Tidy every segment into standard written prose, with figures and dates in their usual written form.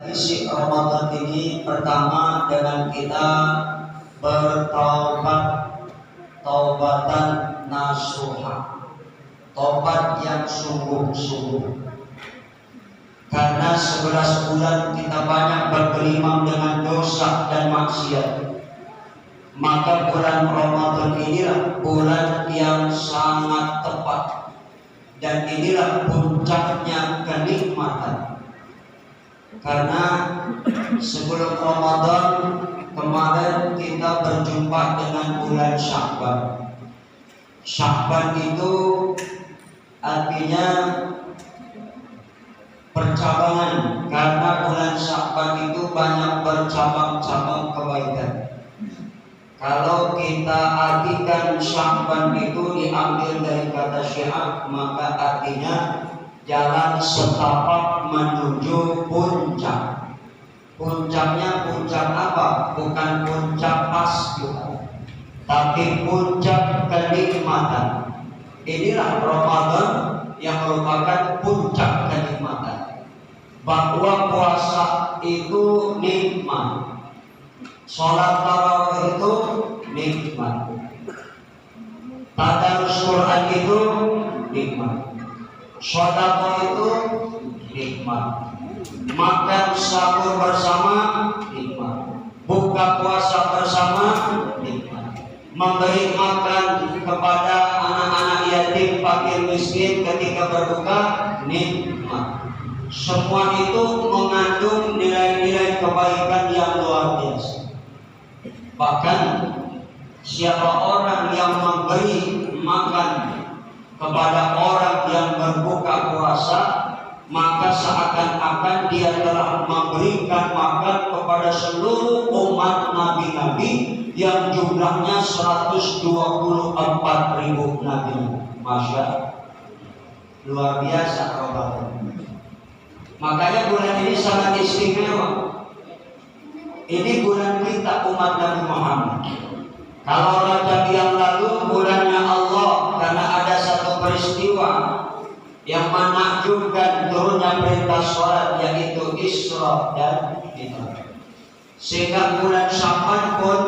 Isi Ramadan ini pertama dengan kita bertaubat, taubatan nasuha, taubat yang sungguh-sungguh. Karena 11 bulan kita banyak bergelimang dengan dosa dan maksiat, maka bulan Ramadan inilah bulan yang sangat tepat, dan inilah puncaknya kenikmatan. Karena sebelum Ramadan kemarin kita berjumpa dengan bulan Sya'ban. Sya'ban itu artinya percabangan, karena bulan Sya'ban itu banyak bercabang-cabang kebaikan. Kalau kita artikan Sya'ban itu diambil dari kata syiar, maka artinya jalan setapak menuju puncak. Puncaknya puncak apa? Bukan puncak pas juga, tapi puncak kenikmatan. Inilah Ramadan yang merupakan puncak kenikmatan. Bahwa puasa itu nikmat, sholat tarawih itu nikmat, tadarus Quran itu nikmat, sedekah itu nikmat, makan sahur bersama nikmat, buka puasa bersama nikmat, memberi makan kepada anak-anak yatim, fakir, miskin ketika berbuka nikmat. Semua itu mengandung nilai-nilai kebaikan yang luar biasa. Bahkan siapa orang yang memberi makan kepada orang yang berbuka puasa, maka seakan-akan dia telah memberikan makan kepada seluruh umat nabi-nabi yang jumlahnya 124.000 nabi. Masya Allah, luar biasa Ramadan. Makanya bulan ini sangat istimewa. Ini bulan kita umat Nabi Muhammad. Kalau Rajab yang lalu bulannya Allah, karena ada satu peristiwa yang menakjubkan turunnya perintah sholat, yaitu Isra dan Mi'raj. Sehingga bulan Sya'ban pun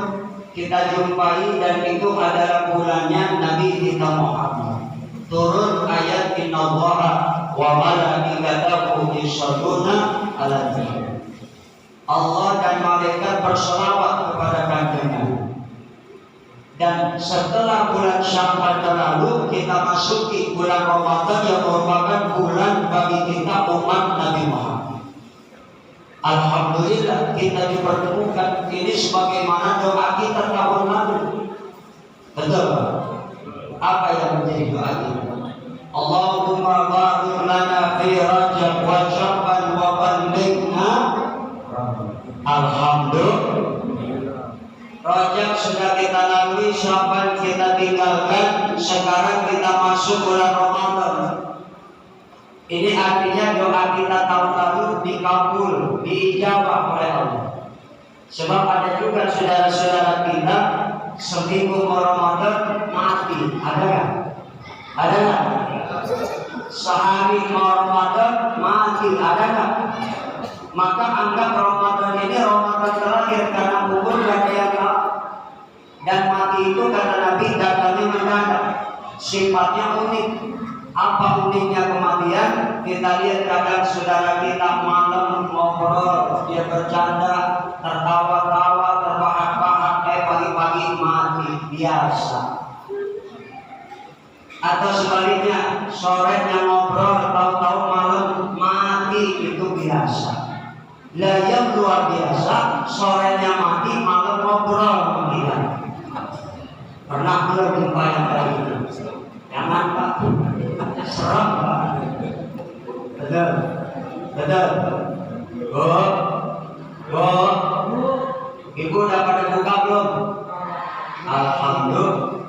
kita jumpai, dan itu adalah bulannya Nabi kita Muhammad. Turun ayat Innallaha wa malaikatahu yusholluna 'alan nabi. Allah dan malaikat berselawat kepada kanjeng Nabi. Dan setelah bulan Sya'ban berlalu, kita masuki bulan Ramadan yang merupakan bulan bagi kita umat Nabi Muhammad. Alhamdulillah kita dipertemukan ini sebagaimana doa kita tahun lalu. Betul? Apa yang menjadi doa kita? Allahumma barik lana fi Rajab wa Sya'ban wa ballighna. Alhamdulillah. Rajab sudah kita lalui, Sya'ban kita tinggalkan, sekarang kita masuk bulan Ramadan. Ini artinya doa kita tahun lalu dikabul, diijabah oleh Allah. Sebab ada juga saudara-saudara kita seminggu Ramadan mati, ada nggak? Ada nggak? Sehari Ramadan mati, ada nggak? Maka anggap Ramadan ini Ramadan terakhir, karena kubur gak ada yang tahu. Dan mati itu kata Nabi datangnya mendadak, sifatnya unik. Apa uniknya kematian? Kita lihat kadang saudara kita malam ngobrol, dia bercanda, tertawa-tawa, terbahak-bahak, pagi-pagi mati, biasa. Atau sebaliknya, sorenya ngobrol, tahu-tahu malam mati, itu biasa. Lah yang luar biasa, sorenya mati, malam ngobrol kita. Pernah belum jumpa yang kayak gitu? Jangan Pak, serem Pak. Betul, betul. Ibu udah pada buka belum? Alhamdulillah.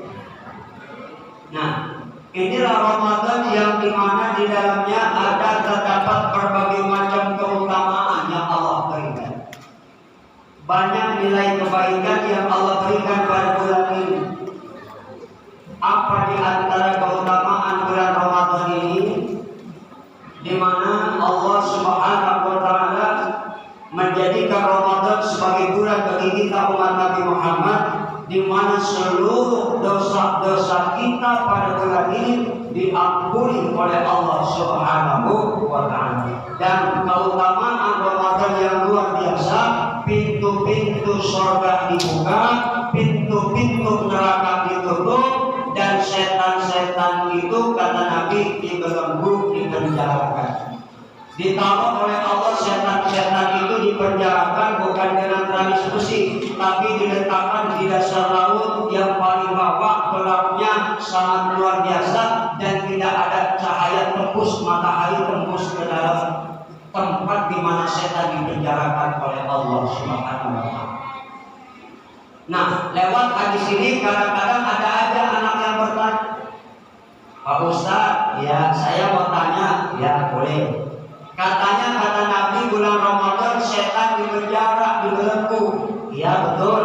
Nah, inilah Ramadan yang dimana di dalamnya terdapat berbagai macam keutamaan yang Allah berikan. Banyak nilai kebaikan yang Allah berikan pada bulan ini. Apa di antara keutamaan bulan Ramadan ini? Di mana Allah Subhanahu wa taala menjadikan Ramadan sebagai bulan bagi kita umat Nabi Muhammad, di mana seluruh dosa-dosa kita pada bulan ini diampuni oleh Allah Subhanahu wa Ta'ala. Dan keutamaan Ramadan yang luar biasa, pintu-pintu surga dibuka, pintu-pintu neraka ditutup, dan setan-setan itu kata Nabi dibelenggu, dipenjarakan. Ditaruh oleh Allah setan-setan itu dipenjarakan bukan dengan tali besi, tapi diletakkan di dasar laut yang paling bawah, gelapnya sangat luar biasa, dan tidak ada cahaya tembus matahari tembus ke dalam tempat di mana setan dipenjarakan oleh Allah Subhanahu wa Ta'ala. Nah, lewat hadis ini kadang-kadang ada aja anak yang bertanya, Pak Ustaz, ya saya mau tanya, ya boleh. Katanya kata Nabi bulan Ramadan setan dipenjara, dibelenggu. Iya betul.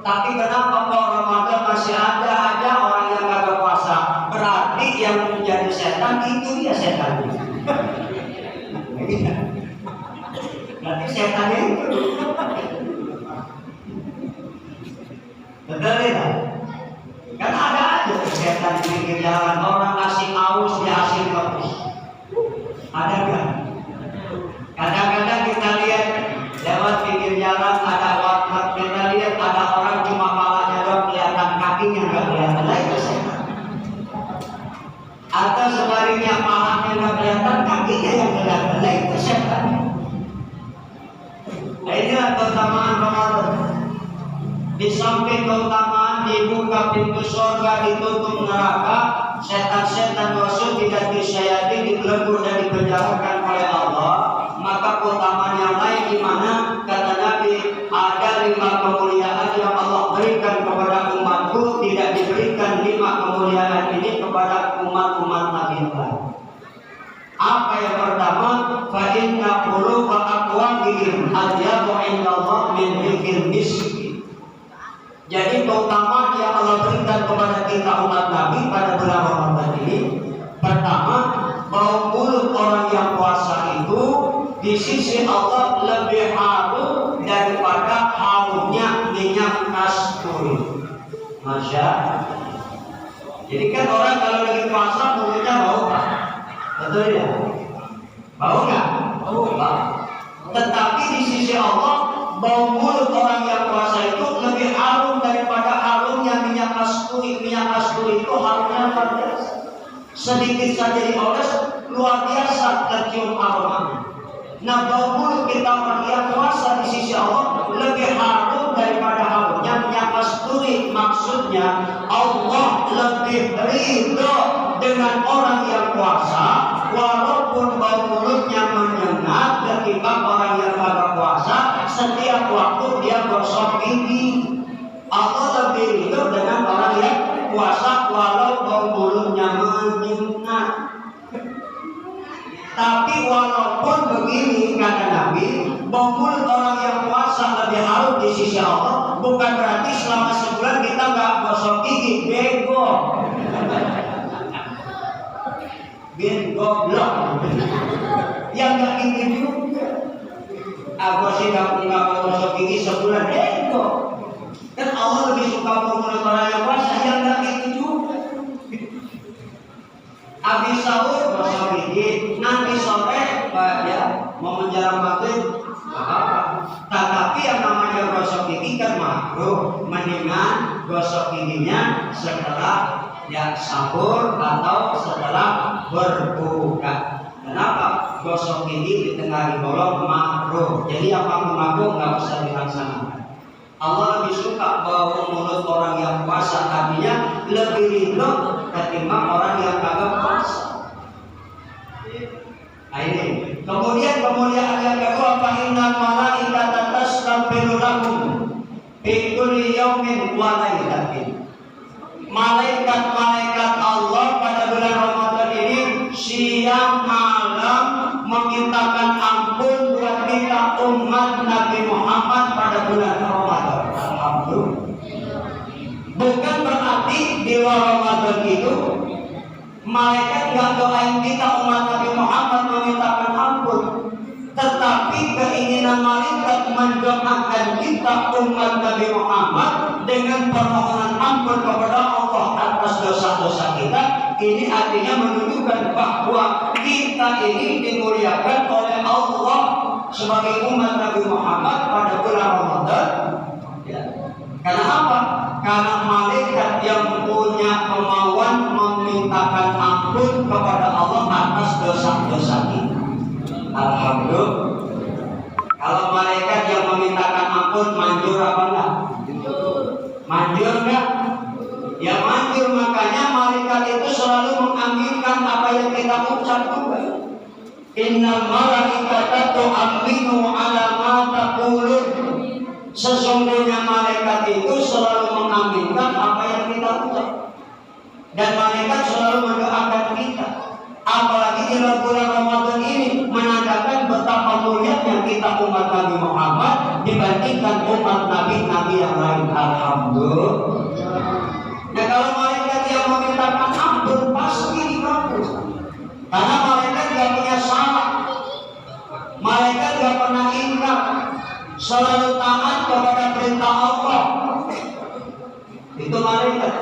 Tapi kenapa kok Ramadan masih ada aja orang yang kagak puasa? Berarti yang menjadi setan itu dia setan. Berarti setannya itu. Betul ya? Kan ada aja setan di pinggir jalan, orang ngasih aus dia hasil bagus. Ada kan? Kadang-kadang kita lihat lewat pinggir jalan ada warteg, kita lihat ada orang cuma palanya doang kelihatan, kakinya nggak kelihatan, lah itu setan. Atau sebaliknya palanya nggak kelihatan, kakinya yang kelihatan, lah itu setan. Nah inilah keutamaan Ramadan. Di samping keutamaan dibuka pintu surga, ditutup neraka, setan-setan masuk diganti syaitan, dibelenggu dan dipenjarakan oleh Allah. Maka keutamaan yang lain di mana kata Nabi ada 5 kemuliaan yang Allah berikan kepada umatku, tidak diberikan 5 kemuliaan ini kepada umat-umat Nabi lain. Apa yang pertama? Fa inna quluba aqwamihim adyabu indallah min rihil miski. Jadi keutamaan yang Allah berikan kepada kita umat Nabi pada bulan Ramadan ini, pertama, bau mulut orang yang puasa itu di sisi Allah lebih harum daripada harumnya minyak kasturi. Masya. Jadi kan orang kalau lagi puasa mulutnya bau kan? Betul ya? Bau nggak? Bau. Tetapi di sisi Allah bau mulut orang yang puasa itu lebih harum daripada harumnya minyak kasturi. Minyak kasturi itu harumnya luar biasa. Sedikit saja dioles luar biasa tercium aromanya. Nah, bau mulut kita orang yang puasa di sisi Allah lebih harum daripada harumnya minyak kasturi. Maksudnya Allah lebih ridho dengan orang yang puasa walaupun bau mulutnya menyengat ketimbang orang yang kagak puasa. Setiap waktu dia gosok gigi. Allah lebih ridho dengan orang yang puasa walau bau mulutnya menyengat. Tapi walaupun begini kata Nabi, bau mulut orang yang puasa lebih harum di sisi Allah, bukan berarti selama sebulan kita nggak gosok gigi, bego. Goblok. Yang nggak gigi juga. Aku sih nggak gosok gigi sebulan, bego. Dan Allah lebih suka bau mulut orang yang puasa, yang nggak gitu juga. Habis sahur gosok gigi, nanti sore ya mau menjelang maghrib apa? Tetapi yang namanya gosok gigi kan makruh, mendingan gosok giginya setelah ya sahur atau setelah berbuka. Kenapa? Gosok gigi di tengah bolong makruh. Jadi apa makruh nggak usah dilaksanakan. Allah lebih suka bau mulut orang yang puasa, artinya lebih ridho ketimbang orang yang kagak puasa. Nah ini. Kemudian kemuliaan yang kedua, fa innal malaikata tastaghfiru lahum fi kulli yaumin wa lailatin. Malaikat-malaikat Allah pada bulan Ramadan ini siang malam memintakan ampun buat kita umat Nabi Muhammad pada bulan Ramadan. Alhamdulillah. Bukan berarti di luar Ramadan itu malaikat nggak doain kita umat Nabi Muhammad memintakan ampun, tetapi keinginan malaikat mendoakan kita umat Nabi Muhammad dengan permohonan ampun kepada Allah atas dosa-dosa kita. Ini artinya menunjukkan bahwa kita ini dimuliakan oleh Allah sebagai umat Nabi Muhammad pada bulan Ramadan. Ya. Karena apa? Karena malaikat yang punya kemauan memintakan ampun kepada Allah atas dosa-dosa kita. Alhamdulillah. Kalau malaikat yang memintakan ampun manjur apa enggak? Manjur enggak? Ya manjur, makanya malaikat itu selalu mengaminkan apa yang kita ucap juga. Innal malaikata tu'minu ala ma taqulun. Sesungguhnya malaikat itu selalu mengaminkan apa yang kita ucap. Dan malaikat selalu mendoakan kita. Apalagi di bulan Ramadan ini menandakan betapa mulianya kita umat Nabi Muhammad dibandingkan umat nabi-nabi yang lain. Alhamdulillah. Nah, kalau malaikat yang memintakan ampun pasti dikabul. Karena malaikat tidak punya salah. Malaikat tidak pernah ingkar, selalu taat kepada perintah Allah. Itu malaikat.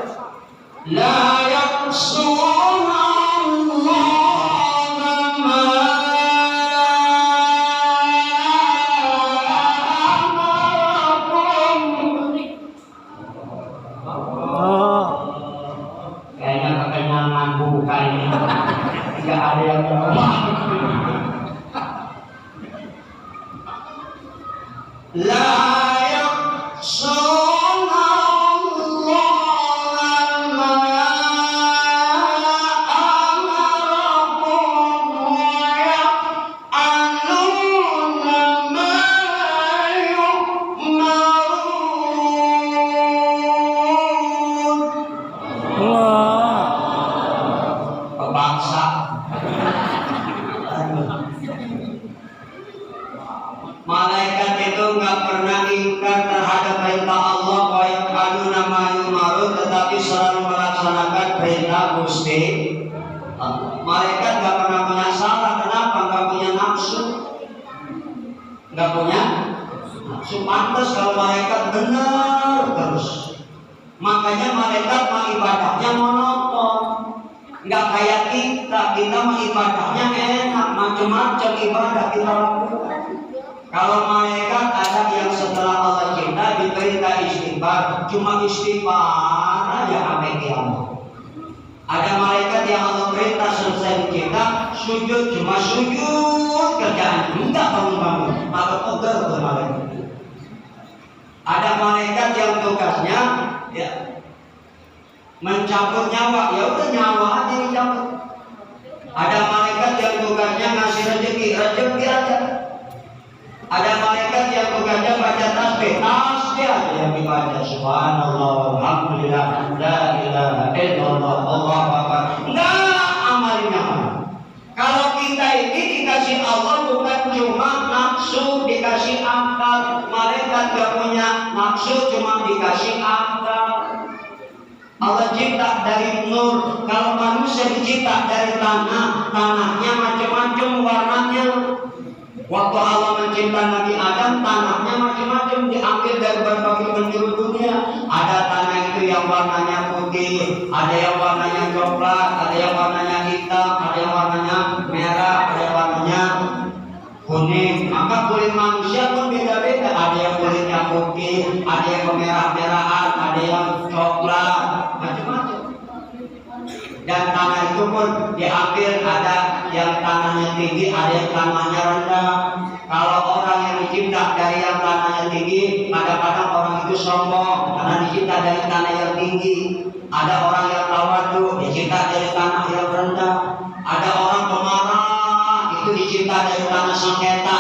La yaqsuna malaikat itu nggak pernah ingkar terhadap perintah Allah, wa yaquluna ma yu'marun, tetapi selalu melaksanakan perintah Gusti. Malaikat nggak pernah punya salah. Kenapa? Nggak punya nafsu. Nggak punya nafsu. Pantas kalau malaikat benar terus. Makanya malaikat mah ibadahnya monoton. Nggak kayak kita mah ibadahnya enak, macam-macam ibadah kita lakukan. Kalau malaikat ada yang setelah Allah cinta diperintah istighfar, cuma istighfar aja sampai kiamat. Ada malaikat yang Allah perintah selesai dicinta, sujud cuma sujud kerjaan, enggak bangun-bangun, maka pegal ke malaikat. Ada malaikat yang tugasnya ya mencabut nyawa, ya udah nyawa aja dicabut. Ada malaikat yang tugasnya ngasih rezeki aja. Ada malaikat yang tugasnya baca tasbih aja yang dibaca. Subhanallah, alhamdulillah, la ilaha illallah, Allahu akbar. Enggak amalnya. Kalau kita ini dikasih Allah bukan cuma nafsu, dikasih akal. Malaikat gak punya nafsu, cuma dikasih akal. Allah cipta dari nur. Kalau manusia dicipta dari tanah, tanahnya macam-macam warnanya. Waktu Allah mencipta Nabi Adam, tanahnya macam-macam, diambil dari berbagai penjuru dunia. Ada tanah itu yang warnanya putih, ada yang warnanya coklat, ada yang warnanya hitam, ada yang warnanya merah, ada yang warnanya kuning. Maka kulit manusia pun beda-beda. Ada yang kulitnya putih, ada yang kemerah-merahan, ada yang coklat, macam-macam. Dan tanah itu pun diambil, ada yang tanahnya tinggi, ada yang tanahnya rendah. Kalau orang yang dicipta dari yang tanahnya tinggi, kadang-kadang orang itu sombong karena dicipta dari tanah yang tinggi. Ada orang yang tawadhu, dicipta dari tanah yang rendah. Ada orang pemarah, itu dicipta dari tanah sengketa.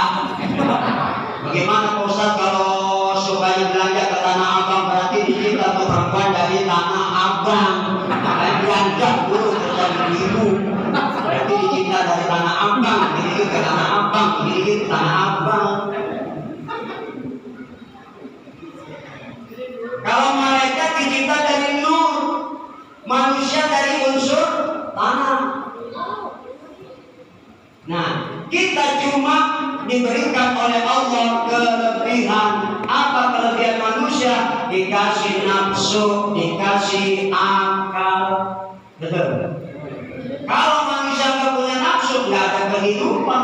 Bagaimana Pak Ustaz kalau sukanya belanja ke Tanah Abang, berarti dicipta untuk perempuan dari Tanah Abang. Makanya belanja dulu kerja ibu. Berarti dicipta dari Tanah Abang, ini ke Tanah Abang, ini ke Tanah Abang. Kalau malaikat dicipta dari nur, manusia dari unsur tanah. Nah, kita cuma diberikan oleh Allah kelebihan. Apa kelebihan manusia? Dikasih nafsu, dikasih akal. Betul. Kalau manusia nggak punya nafsu, nggak ada kehidupan.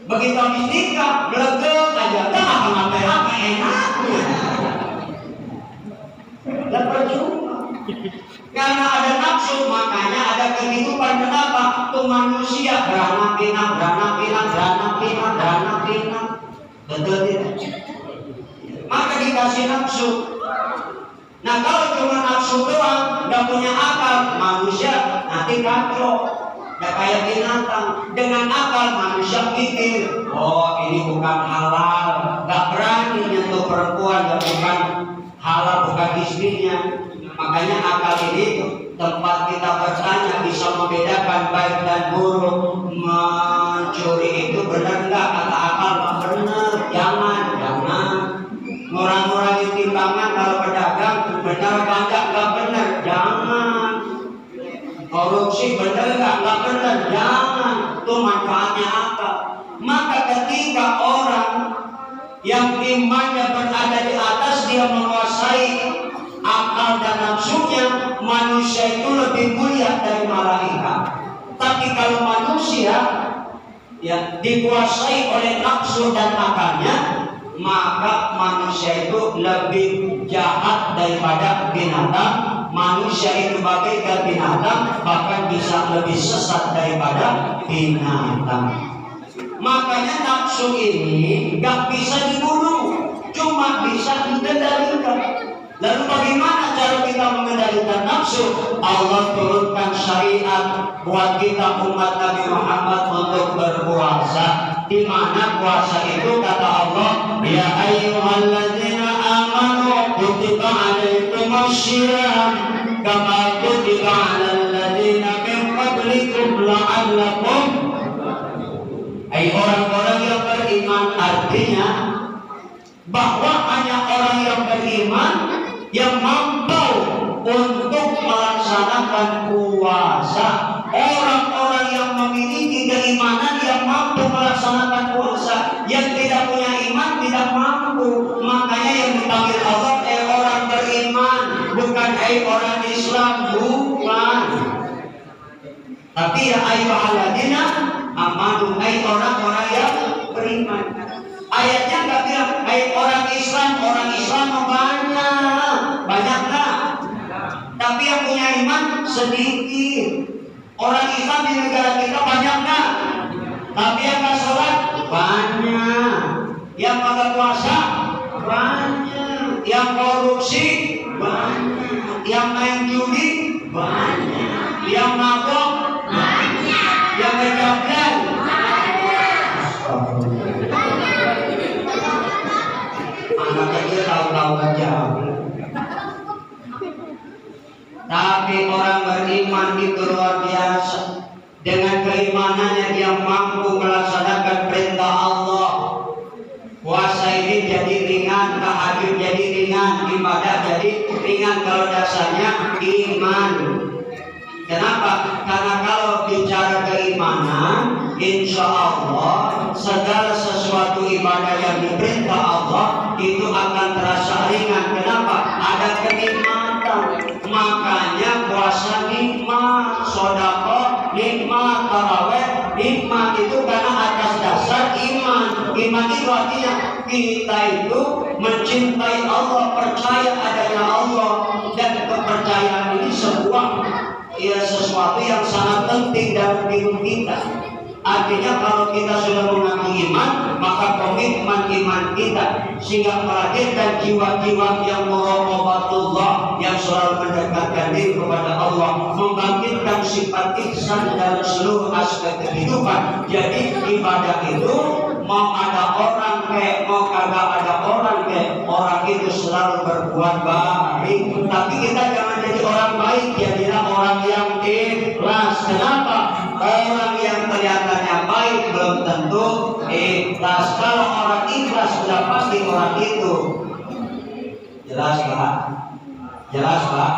Begitu habis nikah, belegek aja, nggak ngapa-ngapain apa enaknya. Dan percuma. Karena ada nafsu, makanya ada kehidupan. Kenapa? Tuh manusia beranak pinak. Betul tidak? Maka dikasih nafsu. Nah kalau cuma nafsu doang, nggak punya akal, manusia nanti kacau. Nggak kayak binatang. Dengan akal manusia pikir, oh ini bukan halal, nggak berani nyentuh perempuan, nggak bukan halal, bukan istrinya. Makanya akal ini tempat kita bertanya bisa membedakan baik dan buruk. Mencuri itu benar nggak? Kata akal nggak benar, jangan. Ngurang-ngurangin timbangan kalau pedagang, benar nggak benar, jangan. Korupsi benar nggak benar, jangan. Itu manfaatnya akal. Maka ketika orang yang imannya berada di atas, dia menguasai akal dan nafsunya, manusia itu lebih mulia dari malaikat. Tapi kalau manusia ya dikuasai oleh nafsu dan akalnya, maka manusia itu lebih jahat daripada binatang. Manusia itu bagaikan binatang, bahkan bisa lebih sesat daripada binatang. Makanya nafsu ini gak bisa dibunuh, cuma bisa dikendalikan. Lalu bagaimana cara kita mengendalikan nafsu? Allah turunkan syariat buat kita umat Nabi Muhammad untuk berpuasa. Di mana puasa itu kata Allah, ya ayyuhalladzina amanu kutiba alaikumussyiyam kama kutiba alal ladzina min qablikum la'allakum. Hai orang-orang yang beriman, artinya bahwa hanya orang yang beriman yang mampu untuk melaksanakan puasa. Orang-orang yang memiliki keimanan yang mampu melaksanakan puasa. Yang tidak punya iman tidak mampu. Makanya yang dipanggil Allah orang beriman, bukan orang Islam, bukan. Tapi ya ayyuhalladzina amanu, orang-orang yang beriman. Ayatnya nggak bilang, orang Islam banyak nggak? Tapi yang punya iman sedikit. Orang Islam di negara kita banyak nggak? Tapi yang nggak sholat banyak. Yang nggak puasa banyak. Yang korupsi banyak. Yang main judi banyak. Yang mabok banyak. Yang berjablan anak kecil tahu-tahu aja. Tapi orang beriman itu luar biasa. Dengan keimanannya dia mampu melaksanakan perintah Allah. Puasa ini jadi ringan, tahajud jadi ringan, ibadah jadi ringan kalau dasarnya iman. Kenapa? Karena kalau bicara keimanan, insya Allah segala sesuatu ibadah yang diperintah Allah itu akan terasa ringan. Kenapa? Ada kenikmatan. Makanya puasa nikmat, sedekah nikmat, tarawih nikmat, itu karena atas dasar iman. Iman itu artinya kita itu mencintai Allah, percaya adanya Allah, dan kepercayaan ini sesuatu yang sangat penting dalam hidup kita. Artinya kalau kita sudah mengaku iman, maka komitmen iman kita sehingga melahirkan jiwa-jiwa yang muraqabatullah, yang selalu mendekatkan diri kepada Allah, membangkitkan sifat ihsan dalam seluruh aspek kehidupan. Jadi ibadah itu mau ada orang kayak mau kagak ada orang kayak, orang itu selalu berbuat baik. Tapi kita jangan jadi orang baik, jadilah orang yang ikhlas. Kenapa? Orang yang kelihatannya baik belum tentu ikhlas. Kalau orang ikhlas sudah pasti orang itu. Jelas Pak? Jelas Pak?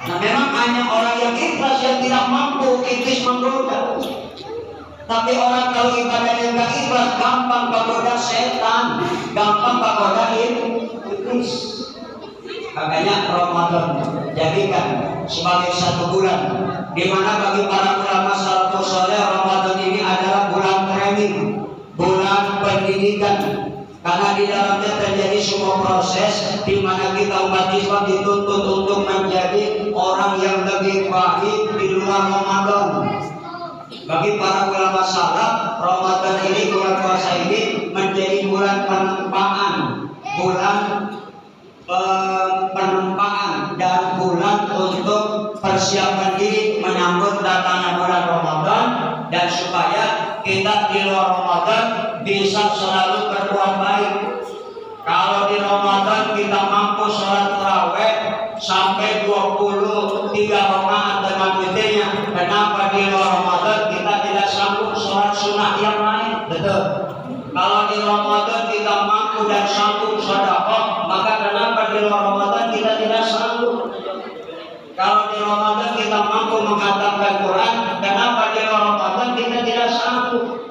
Nah memang hanya orang yang ikhlas yang tidak mampu, iblis menggoda. Tapi orang kalau ibadah yang gak ikhlas gampang pagoda setan, gampang pagoda iblis. Makanya Ramadan jadikan sebagai satu bulan di mana bagi para ulama salafus saleh Ramadan ini adalah bulan training, bulan pendidikan. Karena di dalamnya terjadi semua proses di mana kita umat Islam dituntut untuk menjadi orang yang lebih baik di luar Ramadan. Bagi para ulama salaf, Ramadan ini, bulan puasa ini menjadi bulan penempaan, bulan penempaan dan bulan untuk persiapan diri menyambut datangnya bulan Ramadan, dan supaya kita di luar Ramadan bisa selalu berbuat baik. Kalau di Ramadan kita mampu sholat tarawih sampai 23 rakaat dengan witirnya, kenapa di luar Ramadan kita tidak sanggup sholat sunnah yang lain? Betul. Kalau di Ramadan kita mampu dan sanggup sedekah, maka kenapa di luar Ramadan kita tidak sanggup? Kalau di Ramadan kita mampu menghatamkan Quran, kenapa di luar Ramadan kita tidak sanggup?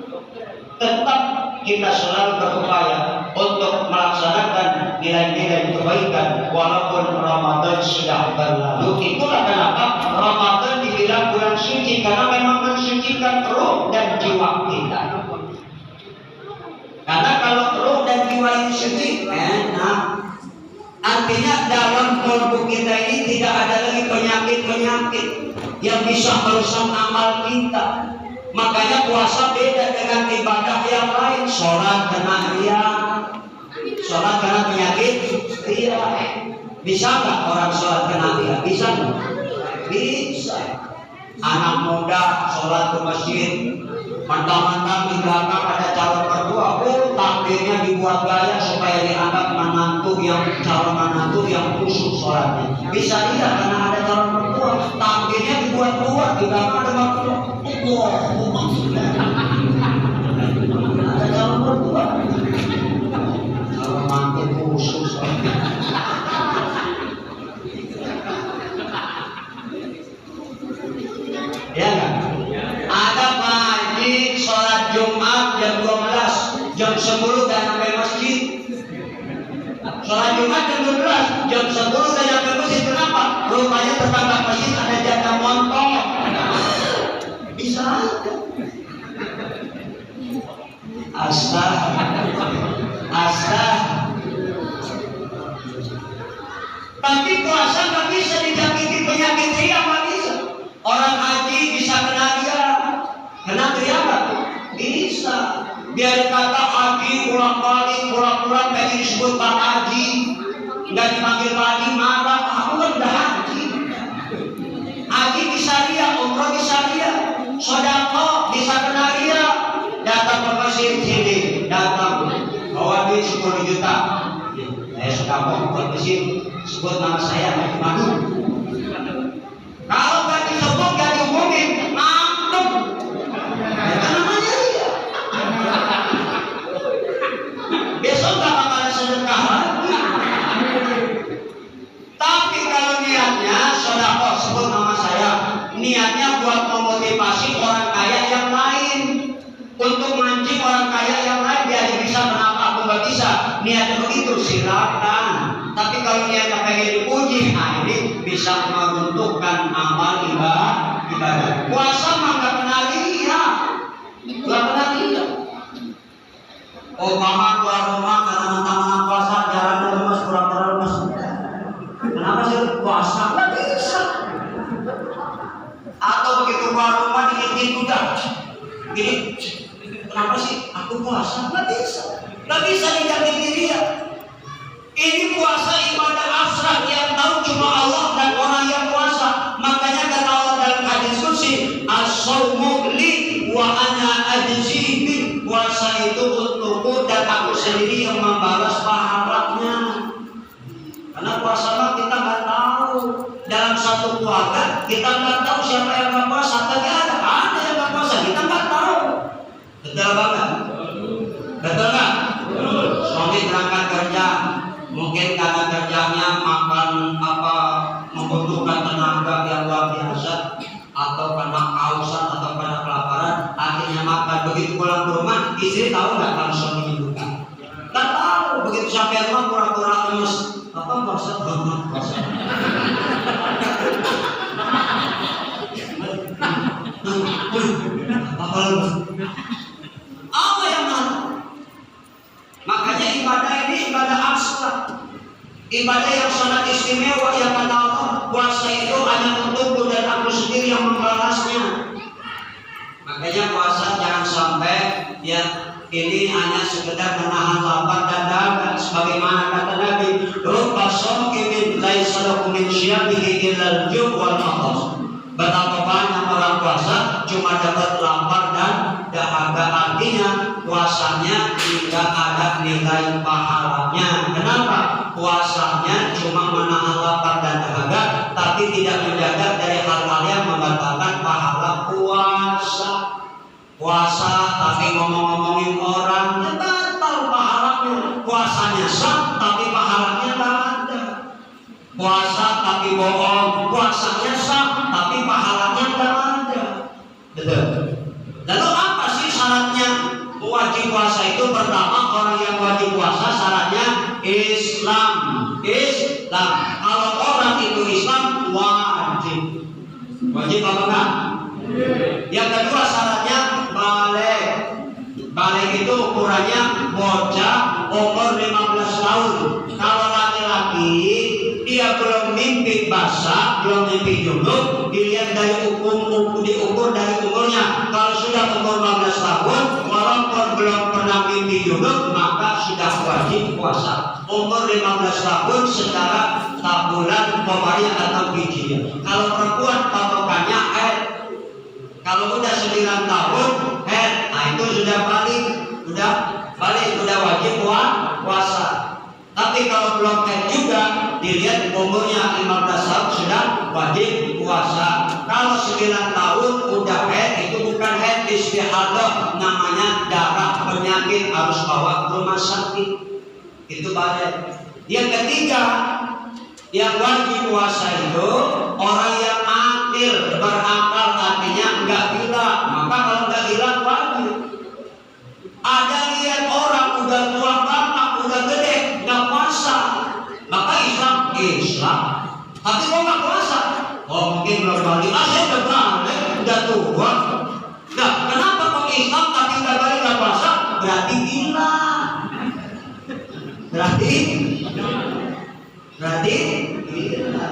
Tetap kita selalu berupaya untuk melaksanakan nilai-nilai kebaikan walaupun Ramadan sudah berlalu. Itulah kenapa Ramadan dibilang bulan suci, karena memang mensucikan roh dan jiwa kita. Karena kalau roh dan jiwa ini suci, enak. Artinya dalam tubuh kita ini tidak ada lagi penyakit-penyakit yang bisa merusak amal kita. Makanya puasa beda dengan ibadah yang lain. Sholat kena riya, sholat kena penyakit riya. Bisa nggak orang sholat kena riya? Bisa nggak? Bisa. Anak muda sholat ke masjid, mentang-mentang di belakang ada calon mertua, takbirnya dibuat gaya supaya dianggap menantu yang calon menantu yang khusyuk sholatnya. Bisa tidak karena ada calon mertua, takbirnya dibuat-buat di belakang ada mertua. Ada calon mertua, calon mantu khusyuk sholatnya. Ya kan? Ada majid sholat Jumat jam 12, jam 10 dan sampai masjid. Sholat Jumat jam 12, jam 10 dan sampai masjid. Kenapa? Rupanya tetangga masjid ada jatah montong. Bisa aja. Asta. Tapi puasa nggak bisa dijangkiti penyakit riya, nggak bisa. Orang haji bisa kena riya nggak? Bisa. Biar kata haji pulang-pulang tadi disebut Pak Haji, nggak dipanggil Pak Haji, marah. Aku kan udah haji. Haji bisa riya, umroh bisa riya, sedekah bisa kena riya. Datang ke masjid sini, datang bawa duit 10 juta. Saya sudah mau buat masjid, sebut nama saya Haji Madu. Kalau nggak disebut, nggak diumumin, mantep. Itu namanya riya. Besok nggak bakalan sedekah lagi. Tapi kalau niatnya sedekah, sebut nama saya, niatnya buat memotivasi orang kaya yang lain, untuk mancing orang kaya yang lain biar bisa, kenapa aku nggak bisa. Niatnya begitu silakan. Tapi kalau niatnya pengen dipuji, nah ini bisa meruntuhkan amal ibadah. Puasa mah nggak kena riya, nggak kena riya. Mama keluar rumah karena mentang-mentang puasa, jalan lemes, pura-pura lemes. Kenapa sih puasa? Nggak bisa. Atau begitu keluar rumah dikit-dikit udah gini, kenapa sih aku puasa? Nggak bisa. Nggak bisa dijangkiti riya. Ini puasa ibadah abstrak yang tahu cuma Allah dan orang yang puasa. Makanya kata Allah dalam hadis qudsi, as-shaumu li wa ana ajzi bi. Puasa itu untukku dan aku sendiri yang membalas pahalanya. Karena puasa mah kita nggak tahu. Dalam satu keluarga kita nggak tahu siapa yang nggak puasa. Tapi ada yang nggak puasa, kita nggak tahu. Betul banget. Betul nggak? Suami berangkat kerja, mungkin karena kerjanya makan membutuhkan tenaga yang luar biasa, atau karena kehausan atau karena kelaparan, akhirnya makan sampai rumah pura-pura lemes. Apa puasa? Puasa. Apa lemes? Apa yang mana? Makanya ibadah ini ibadah abstrak. Ibadah yang sangat istimewa yang kata Allah, puasa itu hanya untukku dan aku sendiri yang membalasnya. Makanya puasa jangan sampai ya ini hanya sekedar menahan lapar dan dahaga, sebagaimana kata Nabi, rubba sha'imin laisa lahu min syiyamihi illa al-ju' wal 'atash. Betapa banyak orang puasa cuma dapat lapar dan dahaga, artinya puasanya tidak ada nilai pahalanya. Kenapa? Puasanya cuma menahan lapar dan dahaga, tapi tidak menjaga dari hal-hal yang membatalkan pahala puasa. Puasa tapi ngomong-ngomongin orang, batal pahalanya. Puasanya sah tapi pahalanya tak ada. Puasa tapi bohong, puasanya sah tapi pahalanya tak ada. Betul. Lalu apa sih syaratnya wajib puasa itu? Pertama, orang yang wajib puasa syaratnya Islam. Kalau orang itu Islam wajib. Wajib apa enggak? Yang kedua syaratnya balik. Balik itu ukurannya bocah umur 15 tahun. Kalau laki-laki dia belum mimpi basah, belum mimpi junub, dilihat dari diukur dari umurnya. Kalau sudah umur 15 tahun, walaupun belum pernah mimpi junub, maka sudah wajib puasa. Umur 15 tahun secara tabulan komariah atau hijriah. Kalau perempuan patokannya haid. Kalau udah 9 tahun haid, nah itu sudah balik, udah wajib puasa. Tapi kalau belum haid juga, dilihat umurnya 15 tahun sudah wajib puasa. Kalau 9 tahun udah haid, itu bukan haid, istihadah, namanya darah penyakit, harus bawa ke rumah sakit. Itu balik. Yang ketiga, yang wajib puasa itu orang yang akil, berakal, artinya enggak gila. Maka kalau enggak gila wajib. Ada lihat orang udah tua bapak, udah gede, enggak puasa, maka Islam. Tapi kok enggak puasa? Oh mungkin belum balik. Saya udah balik, udah tua. Nah, kenapa kok Islam tapi udah balik enggak puasa? Berarti gila. Berarti gila.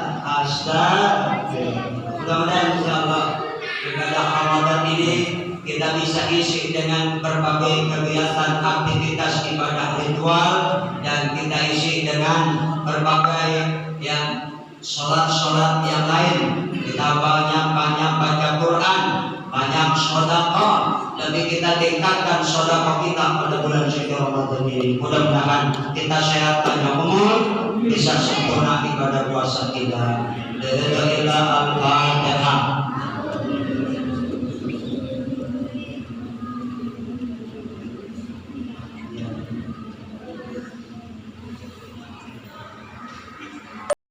Mudah-mudahan insyaallah ibadah Ramadan ini kita bisa isi dengan berbagai kegiatan aktivitas ibadah ritual, dan kita isi dengan berbagai yang sholat yang lain. Kita banyak baca Quran, banyak sedekah, lebih kita tingkatkan sedekah kita pada bulan suci Ramadan ini. Mudah-mudahan kita sehat panjang umur, bisa sempurna ibadah puasa kita. Al-Fatihah.